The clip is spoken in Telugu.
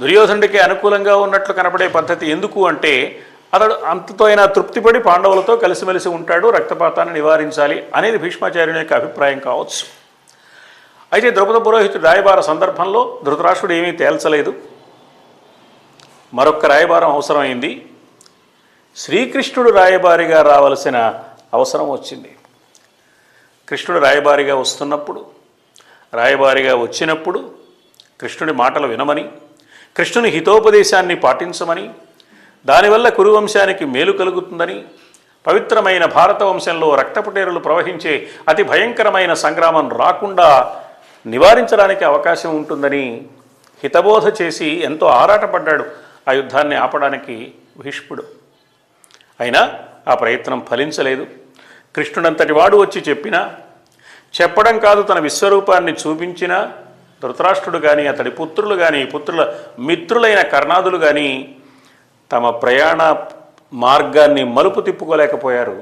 దుర్యోధనుడికి అనుకూలంగా ఉన్నట్లు కనపడే పద్ధతి ఎందుకు అంటే అతడు అంతతో అయినా తృప్తిపడి పాండవులతో కలిసిమెలిసి ఉంటాడు, రక్తపాతాన్ని నివారించాలి అనేది భీష్మాచార్యుని యొక్క అభిప్రాయం కావచ్చు. అయితే ద్రౌపద పురోహితుడు రాయబార సందర్భంలో ధృతరాష్ట్రుడు ఏమీ తేల్చలేదు. మరొక్క రాయబారం అవసరమైంది. శ్రీకృష్ణుడు రాయబారిగా రావలసిన అవసరం వచ్చింది. కృష్ణుడు రాయబారిగా వచ్చినప్పుడు కృష్ణుడి మాటలు వినమని, కృష్ణుని హితోపదేశాన్ని పాటించమని, దానివల్ల కురువంశానికి మేలు కలుగుతుందని, పవిత్రమైన భారత వంశంలో రక్తపుటేరులు ప్రవహించే అతి భయంకరమైన సంగ్రామం రాకుండా నివారించడానికి అవకాశం ఉంటుందని హితబోధ చేసి ఎంతో ఆరాటపడ్డాడు ఆ యుద్ధాన్ని ఆపడానికి భీష్ముడు. అయినా ఆ ప్రయత్నం ఫలించలేదు. కృష్ణుడంతటి వాడు వచ్చి చెప్పడం కాదు, తన విశ్వరూపాన్ని చూపించినా ధృతరాష్ట్రుడు కానీ, అతడి పుత్రులు కానీ, పుత్రుల మిత్రులైన కర్ణాదులు కానీ తమ ప్రయాణ మార్గాన్ని మలుపు తిప్పుకోలేకపోయారు.